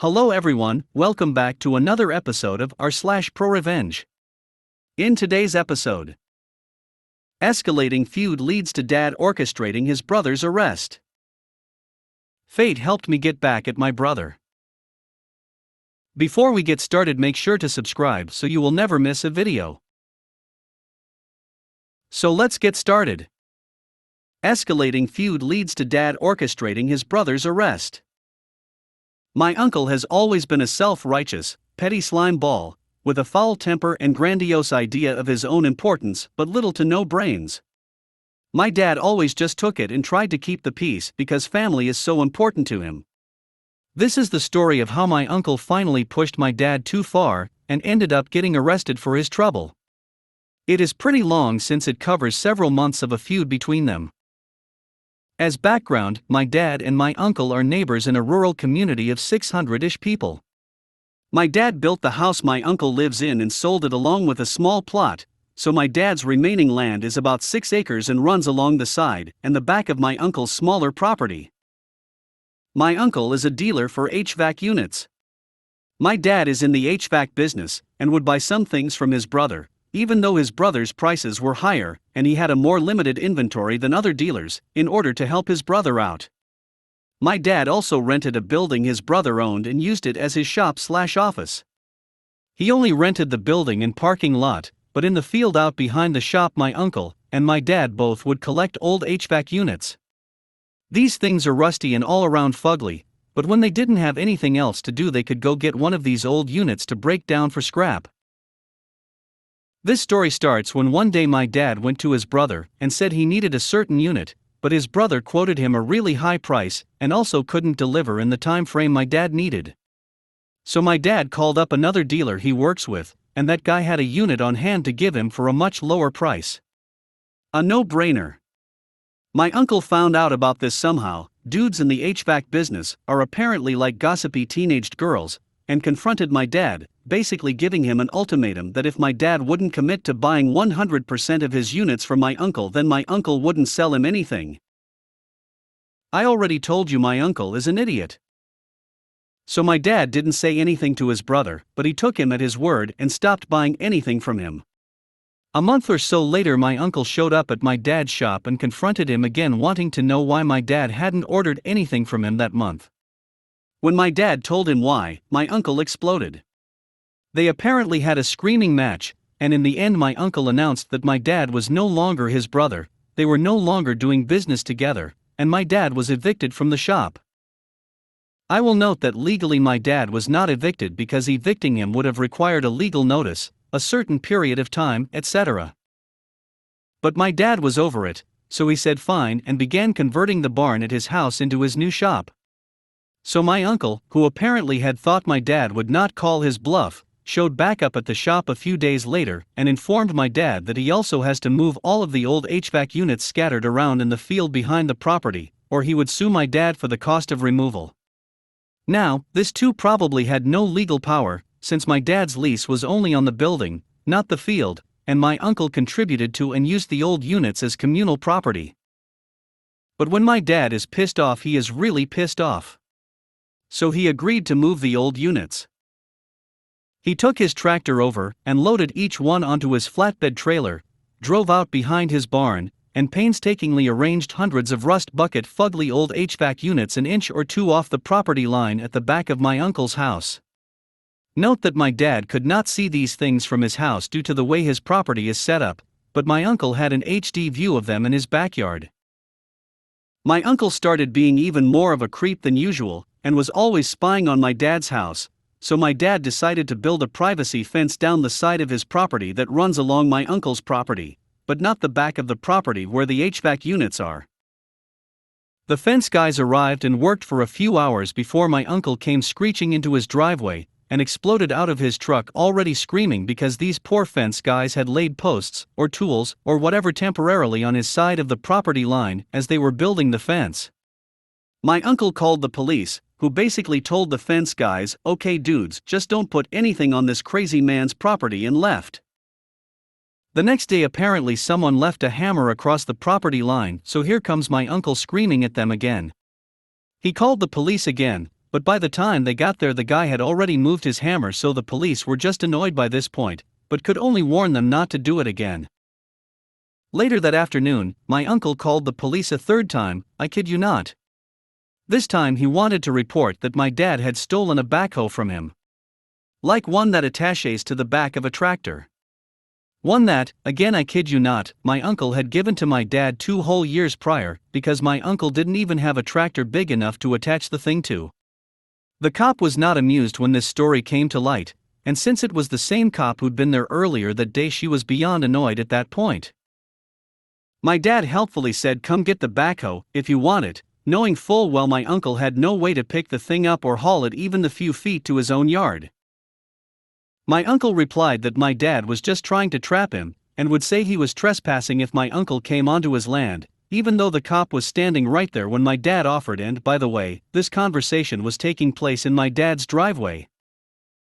Hello everyone, welcome back to another episode of r/ProRevenge. In today's episode, escalating feud leads to dad orchestrating his brother's arrest. Fate helped me get back at my brother. Before we get started, make sure to subscribe so you will never miss a video. So let's get started. Escalating feud leads to dad orchestrating his brother's arrest. My uncle has always been a self-righteous, petty slime ball, with a foul temper and grandiose idea of his own importance but little to no brains. My dad always just took it and tried to keep the peace because family is so important to him. This is the story of how my uncle finally pushed my dad too far and ended up getting arrested for his trouble. It is pretty long since it covers several months of a feud between them. As background, my dad and my uncle are neighbors in a rural community of 600-ish people. My dad built the house my uncle lives in and sold it along with a small plot, so my dad's remaining land is about 6 acres and runs along the side and the back of my uncle's smaller property. My uncle is a dealer for HVAC units. My dad is in the HVAC business and would buy some things from his brother, even though his brother's prices were higher and he had a more limited inventory than other dealers, in order to help his brother out. My dad also rented a building his brother owned and used it as his shop/office. He only rented the building and parking lot, but in the field out behind the shop my uncle and my dad both would collect old HVAC units. These things are rusty and all around fugly, but when they didn't have anything else to do they could go get one of these old units to break down for scrap. This story starts when one day my dad went to his brother and said he needed a certain unit, but his brother quoted him a really high price and also couldn't deliver in the time frame my dad needed. So my dad called up another dealer he works with, and that guy had a unit on hand to give him for a much lower price. A no-brainer. My uncle found out about this somehow. Dudes in the HVAC business are apparently like gossipy teenaged girls, and confronted my dad, basically giving him an ultimatum that if my dad wouldn't commit to buying 100% of his units from my uncle, then my uncle wouldn't sell him anything. I already told you my uncle is an idiot. So my dad didn't say anything to his brother, but he took him at his word and stopped buying anything from him. A month or so later my uncle showed up at my dad's shop and confronted him again, wanting to know why my dad hadn't ordered anything from him that month. When my dad told him why, my uncle exploded. They apparently had a screaming match, and in the end my uncle announced that my dad was no longer his brother, they were no longer doing business together, and my dad was evicted from the shop. I will note that legally my dad was not evicted because evicting him would have required a legal notice, a certain period of time, etc. But my dad was over it, so he said fine and began converting the barn at his house into his new shop. So my uncle, who apparently had thought my dad would not call his bluff, showed back up at the shop a few days later and informed my dad that he also has to move all of the old HVAC units scattered around in the field behind the property, or he would sue my dad for the cost of removal. Now, this too probably had no legal power, since my dad's lease was only on the building, not the field, and my uncle contributed to and used the old units as communal property. But when my dad is pissed off, he is really pissed off. So he agreed to move the old units. He took his tractor over and loaded each one onto his flatbed trailer, drove out behind his barn, and painstakingly arranged hundreds of rust bucket fugly old HVAC units an inch or two off the property line at the back of my uncle's house. Note that my dad could not see these things from his house due to the way his property is set up, but my uncle had an HD view of them in his backyard. My uncle started being even more of a creep than usual, and was always spying on my dad's house, so my dad decided to build a privacy fence down the side of his property that runs along my uncle's property, but not the back of the property where the HVAC units are. The fence guys arrived and worked for a few hours before my uncle came screeching into his driveway and exploded out of his truck, already screaming because these poor fence guys had laid posts or tools or whatever temporarily on his side of the property line as they were building the fence. My uncle called the police, who basically told the fence guys, "Okay dudes, just don't put anything on this crazy man's property," and left. The next day apparently someone left a hammer across the property line, so here comes my uncle screaming at them again. He called the police again, but by the time they got there the guy had already moved his hammer, so the police were just annoyed by this point, but could only warn them not to do it again. Later that afternoon, my uncle called the police a third time, I kid you not. This time he wanted to report that my dad had stolen a backhoe from him. Like one that attaches to the back of a tractor. One that, again I kid you not, my uncle had given to my dad 2 whole years prior, because my uncle didn't even have a tractor big enough to attach the thing to. The cop was not amused when this story came to light, and since it was the same cop who'd been there earlier that day, she was beyond annoyed at that point. My dad helpfully said, "Come get the backhoe, if you want it," knowing full well my uncle had no way to pick the thing up or haul it even the few feet to his own yard. My uncle replied that my dad was just trying to trap him, and would say he was trespassing if my uncle came onto his land, even though the cop was standing right there when my dad offered. And by the way, this conversation was taking place in my dad's driveway.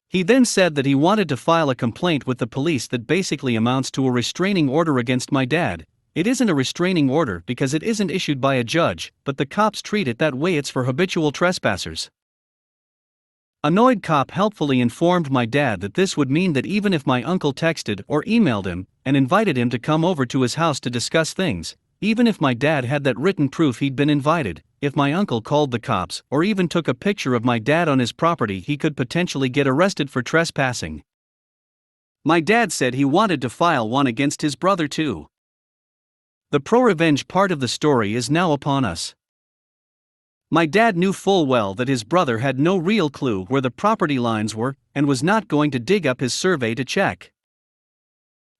He then said that he wanted to file a complaint with the police that basically amounts to a restraining order against my dad. It isn't a restraining order because it isn't issued by a judge, but the cops treat it that way. It's for habitual trespassers. Annoyed cop helpfully informed my dad that this would mean that even if my uncle texted or emailed him and invited him to come over to his house to discuss things, even if my dad had that written proof he'd been invited, if my uncle called the cops or even took a picture of my dad on his property, he could potentially get arrested for trespassing. My dad said he wanted to file one against his brother too. The ProRevenge part of the story is now upon us. My dad knew full well that his brother had no real clue where the property lines were and was not going to dig up his survey to check.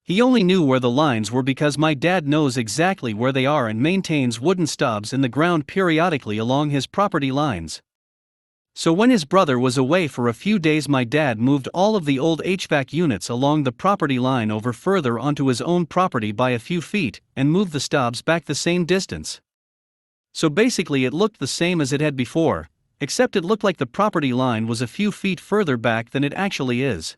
He only knew where the lines were because my dad knows exactly where they are and maintains wooden stubs in the ground periodically along his property lines. So when his brother was away for a few days, my dad moved all of the old HVAC units along the property line over further onto his own property by a few feet and moved the stubs back the same distance. So basically it looked the same as it had before, except it looked like the property line was a few feet further back than it actually is.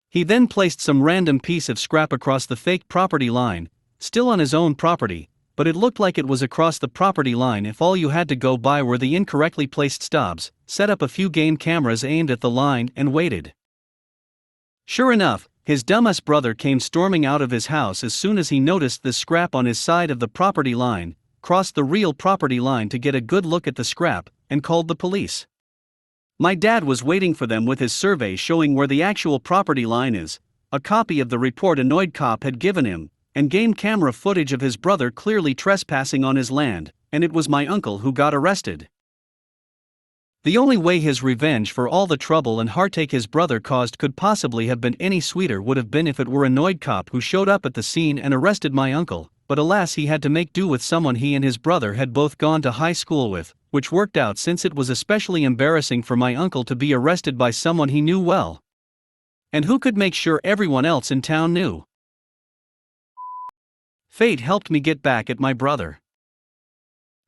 He then placed some random piece of scrap across the fake property line, still on his own property, but it looked like it was across the property line if all you had to go by were the incorrectly placed stubs, set up a few game cameras aimed at the line and waited. Sure enough, his dumbass brother came storming out of his house as soon as he noticed the scrap on his side of the property line, crossed the real property line to get a good look at the scrap, and called the police. My dad was waiting for them with his survey showing where the actual property line is, a copy of the report annoyed cop had given him, and game camera footage of his brother clearly trespassing on his land, and it was my uncle who got arrested. The only way his revenge for all the trouble and heartache his brother caused could possibly have been any sweeter would have been if it were an annoyed cop who showed up at the scene and arrested my uncle, but alas, he had to make do with someone he and his brother had both gone to high school with, which worked out since it was especially embarrassing for my uncle to be arrested by someone he knew well. And who could make sure everyone else in town knew? Fate helped me get back at my brother.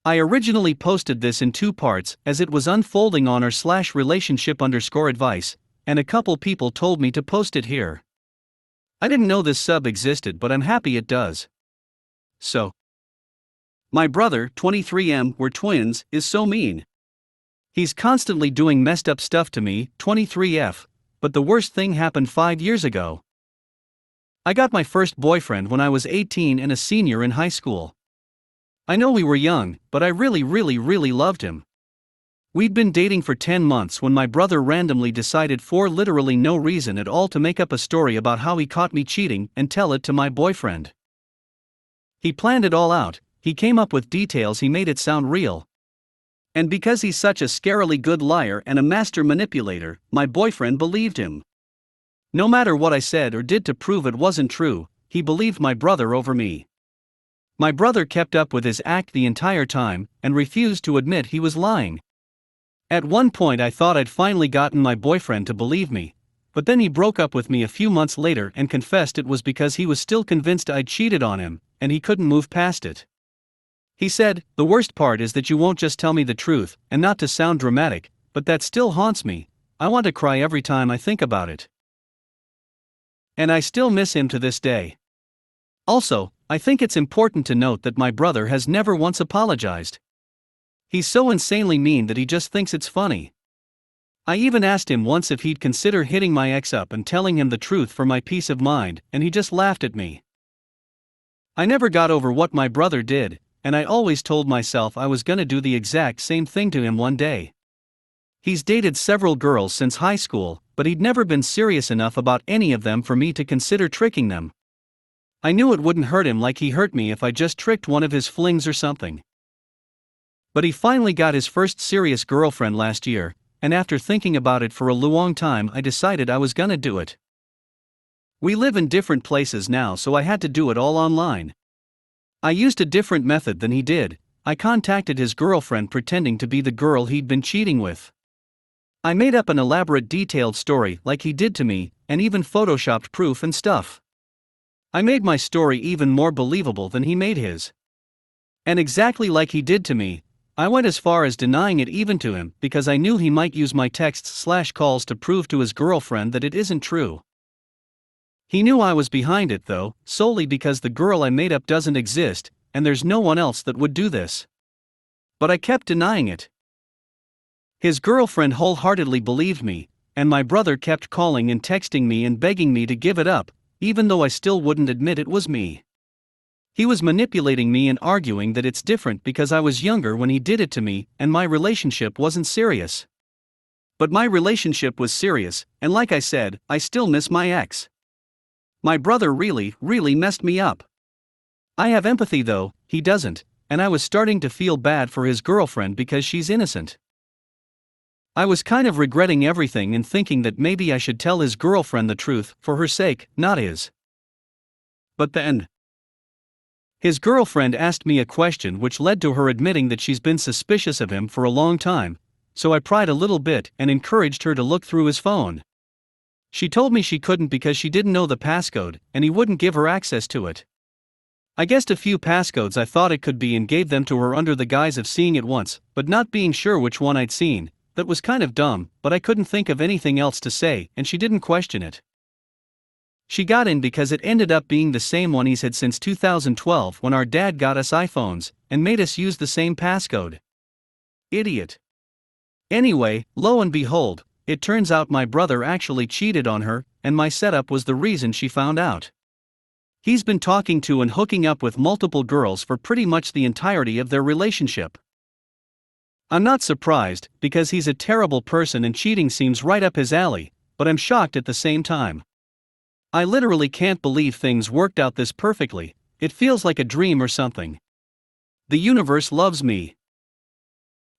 I originally posted this in 2 parts as it was unfolding on r/relationship_advice, and a couple people told me to post it here. I didn't know this sub existed, but I'm happy it does. So, my brother, 23M, we're twins, is so mean. He's constantly doing messed up stuff to me, 23F, but the worst thing happened 5 years ago. I got my first boyfriend when I was 18 and a senior in high school. I know we were young, but I really loved him. We'd been dating for 10 months when my brother randomly decided for literally no reason at all to make up a story about how he caught me cheating and tell it to my boyfriend. He planned it all out, he came up with details, he made it sound real. And because he's such a scarily good liar and a master manipulator, my boyfriend believed him. No matter what I said or did to prove it wasn't true, he believed my brother over me. My brother kept up with his act the entire time and refused to admit he was lying. At one point I thought I'd finally gotten my boyfriend to believe me, but then he broke up with me a few months later and confessed it was because he was still convinced I'd cheated on him, and he couldn't move past it. He said, "The worst part is that you won't just tell me the truth, and not to sound dramatic, but that still haunts me. I want to cry every time I think about it. And I still miss him to this day." Also, I think it's important to note that my brother has never once apologized. He's so insanely mean that he just thinks it's funny. I even asked him once if he'd consider hitting my ex up and telling him the truth for my peace of mind, and he just laughed at me. I never got over what my brother did, and I always told myself I was gonna do the exact same thing to him one day. He's dated several girls since high school, but he'd never been serious enough about any of them for me to consider tricking them. I knew it wouldn't hurt him like he hurt me if I just tricked one of his flings or something. But he finally got his first serious girlfriend last year, and after thinking about it for a long time I decided I was gonna do it. We live in different places now, so I had to do it all online. I used a different method than he did. I contacted his girlfriend pretending to be the girl he'd been cheating with. I made up an elaborate detailed story like he did to me, and even photoshopped proof and stuff. I made my story even more believable than he made his. And exactly like he did to me, I went as far as denying it even to him because I knew he might use my texts/calls to prove to his girlfriend that it isn't true. He knew I was behind it though, solely because the girl I made up doesn't exist, and there's no one else that would do this. But I kept denying it. His girlfriend wholeheartedly believed me, and my brother kept calling and texting me and begging me to give it up, even though I still wouldn't admit it was me. He was manipulating me and arguing that it's different because I was younger when he did it to me and my relationship wasn't serious. But my relationship was serious, and like I said, I still miss my ex. My brother really messed me up. I have empathy though, he doesn't, and I was starting to feel bad for his girlfriend because she's innocent. I was kind of regretting everything and thinking that maybe I should tell his girlfriend the truth, for her sake, not his. But then, his girlfriend asked me a question which led to her admitting that she's been suspicious of him for a long time, so I pried a little bit and encouraged her to look through his phone. She told me she couldn't because she didn't know the passcode, and he wouldn't give her access to it. I guessed a few passcodes I thought it could be and gave them to her under the guise of seeing it once, but not being sure which one I'd seen. That was kind of dumb, but I couldn't think of anything else to say, and she didn't question it. She got in because it ended up being the same one he's had since 2012 when our dad got us iPhones, and made us use the same passcode. Idiot. Anyway, lo and behold, it turns out my brother actually cheated on her, and my setup was the reason she found out. He's been talking to and hooking up with multiple girls for pretty much the entirety of their relationship. I'm not surprised, because he's a terrible person and cheating seems right up his alley, but I'm shocked at the same time. I literally can't believe things worked out this perfectly. It feels like a dream or something. The universe loves me.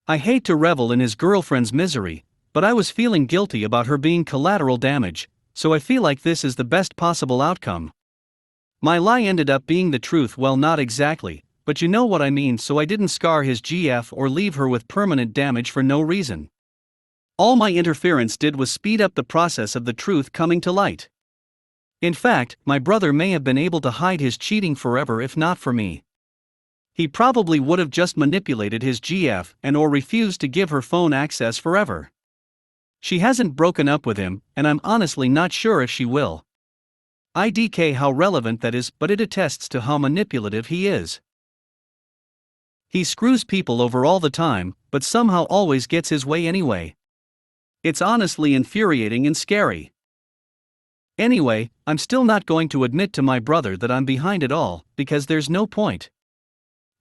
I hate to revel in his girlfriend's misery, but I was feeling guilty about her being collateral damage, so I feel like this is the best possible outcome. My lie ended up being the truth, well, not exactly, but you know what I mean, so I didn't scar his GF or leave her with permanent damage for no reason. All my interference did was speed up the process of the truth coming to light. In fact, my brother may have been able to hide his cheating forever if not for me. He probably would have just manipulated his GF and or refused to give her phone access forever. She hasn't broken up with him, and I'm honestly not sure if she will. IDK how relevant that is, but it attests to how manipulative he is. He screws people over all the time, but somehow always gets his way anyway. It's honestly infuriating and scary. Anyway, I'm still not going to admit to my brother that I'm behind it all, because there's no point.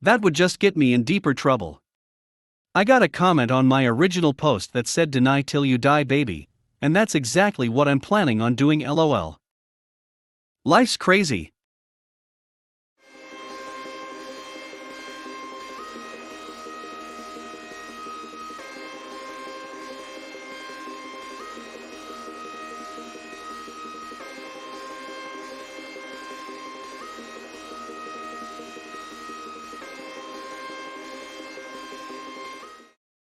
That would just get me in deeper trouble. I got a comment on my original post that said "deny till you die, baby," and that's exactly what I'm planning on doing, lol. Life's crazy.